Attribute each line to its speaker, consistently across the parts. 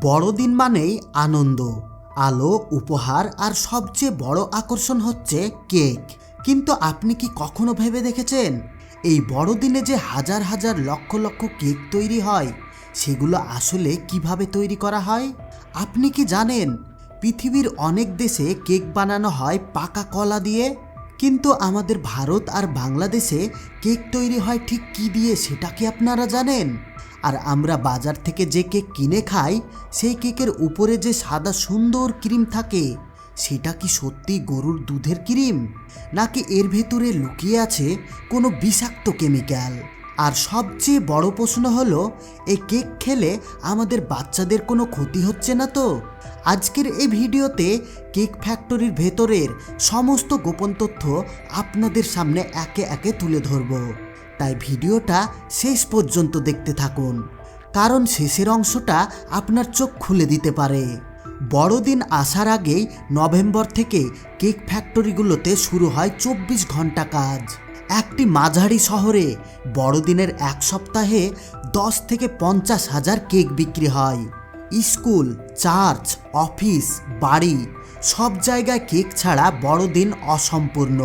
Speaker 1: বড়দিন মানেই আনন্দ, আলো, উপহার আর সবচেয়ে বড় আকর্ষণ হচ্ছে কেক। কিন্তু আপনি কি কখনো ভেবে দেখেছেন এই বড়দিনে যে হাজার হাজার লক্ষ লক্ষ কেক তৈরি হয় সেগুলো আসলে কিভাবে তৈরি করা হয়? আপনি কি জানেন পৃথিবীর অনেক দেশে কেক বানানো হয় পাকা কলা দিয়ে, কিন্তু আমাদের ভারত আর বাংলাদেশে কেক তৈরি হয় ঠিক কী দিয়ে সেটা কি আপনারা জানেন? আর আমরা বাজার থেকে যে কেক কিনে খাই সেই কেকের উপরে যে সাদা সুন্দর ক্রিম থাকে সেটা কি সত্যি গরুর দুধের ক্রিম, নাকি এর ভেতরে লুকিয়ে আছে কোনো বিষাক্ত কেমিক্যাল? আর সবচেয়ে বড় প্রশ্ন হলো, এই কেক খেলে আমাদের বাচ্চাদের কোনো ক্ষতি হচ্ছে না তো? আজকের এই ভিডিওতে কেক ফ্যাক্টরির ভেতরের সমস্ত গোপন তথ্য আপনাদের সামনে একে একে তুলে ধরব। তাই ভিডিওটা শেষ পর্যন্ত দেখতে থাকুন, কারণ শেষের অংশটা আপনার চোখ খুলে দিতে পারে। বড়দিন আসার আগেই নভেম্বর থেকে কেক ফ্যাক্টরিগুলোতে শুরু হয় 24 ঘন্টা কাজ। একটি মাঝারি শহরে বড়দিনের এক সপ্তাহে 10 থেকে 50 হাজার কেক বিক্রি হয়। স্কুল, চার্চ, অফিস, বাড়ি সব জায়গায় কেক ছাড়া বড়দিন অসম্পূর্ণ।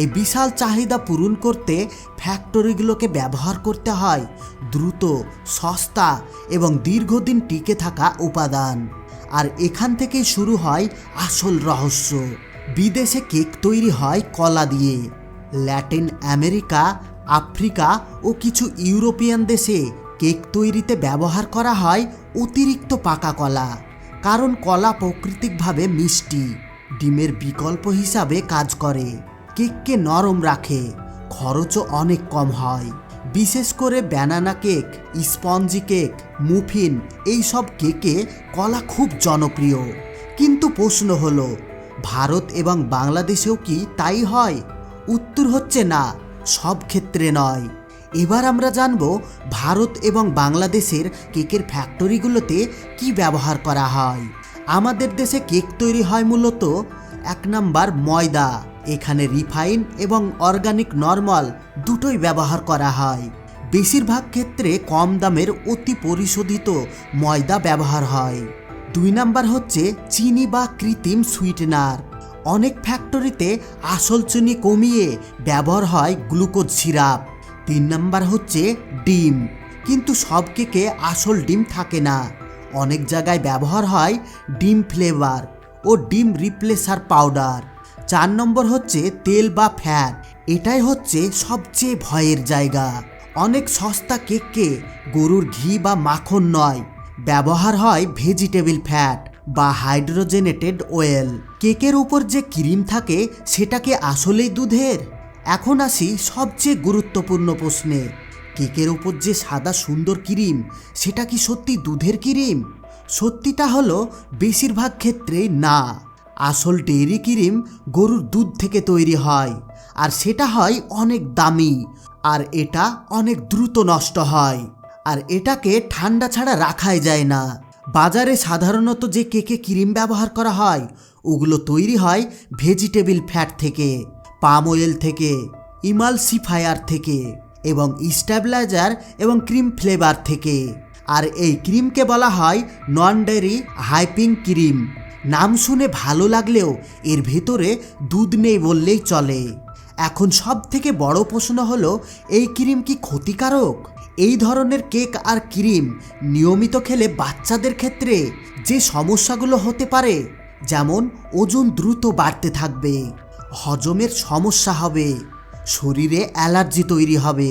Speaker 1: এই বিশাল চাহিদা পূরণ করতে ফ্যাক্টরিগুলোকে ব্যবহার করতে হয় দ্রুত, সস্তা এবং দীর্ঘদিন টিকে থাকা উপাদান। আর এখান থেকেই শুরু হয় আসল রহস্য। বিদেশে কেক তৈরি হয় কলা দিয়ে। ল্যাটিন আমেরিকা, আফ্রিকা ও কিছু ইউরোপিয়ান দেশে কেক তৈরিতে ব্যবহার করা হয় অতিরিক্ত পাকা কলা, কারণ কলা প্রাকৃতিকভাবে মিষ্টি, ডিমের বিকল্প হিসাবে কাজ করে, কেককে নরম রাখে, খরচও অনেক কম হয়। বিশেষ করে ব্যানানা কেক, স্পঞ্জি কেক, মুফিন এইসব কেকে কলা খুব জনপ্রিয়। কিন্তু প্রশ্ন হলো, ভারত এবং বাংলাদেশেও কি তাই হয়? উত্তর হচ্ছে না, সব ক্ষেত্রে নয়। এবার আমরা জানব ভারত এবং বাংলাদেশের কেকের ফ্যাক্টরিগুলোতে কি ব্যবহার করা হয়। আমাদের দেশে কেক তৈরি হয় মূলত 1 নাম্বার ময়দা। এখানে রিফাইন এবং অর্গানিক নর্মাল দুটোই ব্যবহার করা হয়। বেশিরভাগ ক্ষেত্রে কম দামের অতি পরিশোধিত ময়দা ব্যবহার হয়। 2 নাম্বার হচ্ছে চিনি বা কৃত্রিম সুইটেনার। অনেক ফ্যাক্টরিতে আসল চিনি কমিয়ে ব্যবহার হয় গ্লুকোজ সিরাপ। 3 নাম্বার হচ্ছে ডিম, কিন্তু সব কেকে আসল ডিম থাকে না। অনেক জায়গায় ব্যবহার হয় ডিম ফ্লেভার ও ডিম রিপ্লেসার পাউডার। 4 নম্বর হচ্ছে তেল বা ফ্যাট। এটাই হচ্ছে সবচেয়ে ভয়ের জায়গা। অনেক সস্তা কেককে গরুর ঘি বা মাখন নয়, ব্যবহার হয় ভেজিটেবল ফ্যাট বা হাইড্রোজেনেটেড অয়েল। কেকের উপর যে ক্রিম থাকে সেটা কি আসলেই দুধের? এখন আসি সবচেয়ে গুরুত্বপূর্ণ প্রশ্নে, কেকের উপর যে সাদা সুন্দর ক্রিম সেটা কি সত্যি দুধের ক্রিম? সত্যিটা হলো বেশিরভাগ ক্ষেত্রেই না। আসল ডেইরি ক্রিম গরুর দুধ থেকে তৈরি হয়, আর সেটা হয় অনেক দামি, আর এটা অনেক দ্রুত নষ্ট হয়, আর এটাকে ঠান্ডা ছাড়া রাখাই যায় না। বাজারে সাধারণত যে কেকে ক্রিম ব্যবহার করা হয় ওগুলো তৈরি হয় ভেজিটেবল ফ্যাট থেকে, পাম অয়েল থেকে, ইমালসিফায়ার থেকে এবং স্টেবিলাইজার এবং ক্রিম ফ্লেভার থেকে। আর এই ক্রিমকে বলা হয় নন ডেয়ারি হাইপিং ক্রিম। নাম শুনে ভালো লাগলেও এর ভেতরে দুধ নেই বললেই চলে। এখন সব থেকে বড় প্রশ্ন হলো, এই ক্রিম কি ক্ষতিকারক? এই ধরনের কেক আর ক্রিম নিয়মিত খেলে বাচ্চাদের ক্ষেত্রে যে সমস্যাগুলো হতে পারে, যেমন ওজন দ্রুত বাড়তে থাকবে, হজমের সমস্যা হবে, শরীরে অ্যালার্জি তৈরি হবে,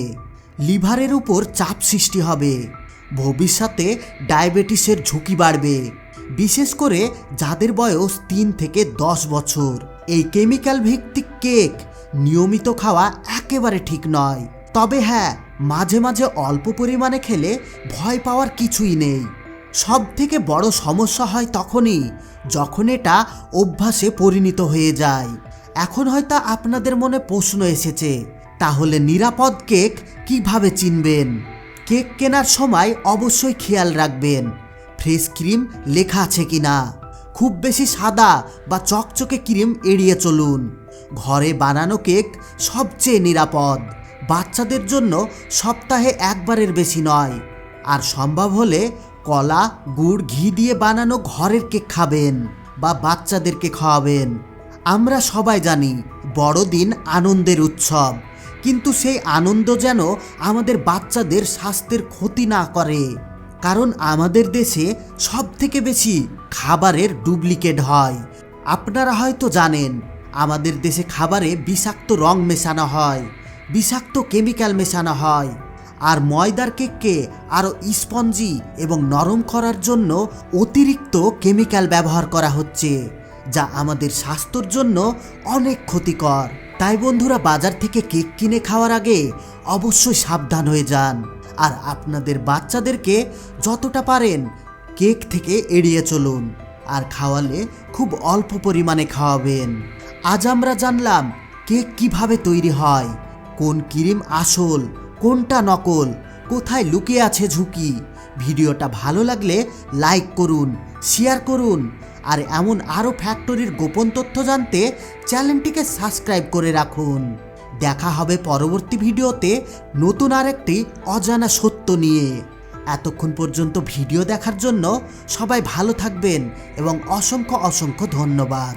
Speaker 1: লিভারের উপর চাপ সৃষ্টি হবে, ভবিষ্যতে ডায়াবেটিসের ঝুঁকি বাড়বে, বিশেষ করে যাদের বয়স 3 থেকে 10 বছর। এই কেমিক্যাল ভিত্তিক কেক নিয়মিত খাওয়া একেবারে ঠিক নয়। তবে হ্যাঁ, মাঝে মাঝে অল্প পরিমাণে খেলে ভয় পাওয়ার কিছুই নেই। সব থেকে বড় সমস্যা হয় তখনই যখন এটা অভ্যাসে পরিণত হয়ে যায়। এখন হয়তো আপনাদের মনে প্রশ্ন এসেছে, তাহলে নিরাপদ কেক কিভাবে চিনবেন? কেক কেনার সময় অবশ্যই খেয়াল রাখবেন ফ্রেশ ক্রিম লেখা আছে কিনা। খুব বেশি সাদা বা চকচকে ক্রিম এড়িয়ে চলুন। ঘরে বানানো কেক সবচেয়ে নিরাপদ। বাচ্চাদের জন্য সপ্তাহে একবারের বেশি নয়, আর সম্ভব হলে কলা, গুড়, ঘি দিয়ে বানানো ঘরের কেক খাবেন বা বাচ্চাদেরকে খাওয়াবেন। আমরা সবাই জানি বড়দিন আনন্দের উৎসব, কিন্তু সেই আনন্দ যেন আমাদের বাচ্চাদের স্বাস্থ্যের ক্ষতি না করে। কারণ আমাদের দেশে সবথেকে বেশি খাবারের ডুপ্লিকেট হয়। আপনারা হয়তো জানেন আমাদের দেশে খাবারে বিষাক্ত রং মেশানো হয়, বিষাক্ত কেমিক্যাল মেশানো হয়। আর ময়দার কেককে আরও স্পঞ্জি এবং নরম করার জন্য অতিরিক্ত কেমিক্যাল ব্যবহার করা হচ্ছে, যা আমাদের স্বাস্থ্যের জন্য অনেক ক্ষতিকর। তাই বন্ধুরা, বাজার থেকে কেক কিনে খাওয়ার আগে অবশ্যই সাবধান হয়ে যান। আর আপনাদের বাচ্চাদেরকে যতটা পারেন কেক থেকে এড়িয়ে চলুন, আর খাওয়ালে খুব অল্প পরিমাণে খাওয়াবেন। আজ আমরা জানলাম কেক কিভাবে তৈরি হয়, কোন ক্রিম আসল, কোনটা নকল, কোথায় লুকিয়ে আছে ঝুঁকি। ভিডিওটা ভালো লাগলে লাইক করুন, শেয়ার করুন, আর এমন আরও ফ্যাক্টরির গোপন তথ্য জানতে চ্যানেলটিকে সাবস্ক্রাইব করে রাখুন। দেখা হবে পরবর্তী ভিডিওতে নতুন আরেকটি অজানা সত্য নিয়ে। এতক্ষণ পর্যন্ত ভিডিও দেখার জন্য সবাই ভালো থাকবেন এবং অসংখ্য অসংখ্য ধন্যবাদ।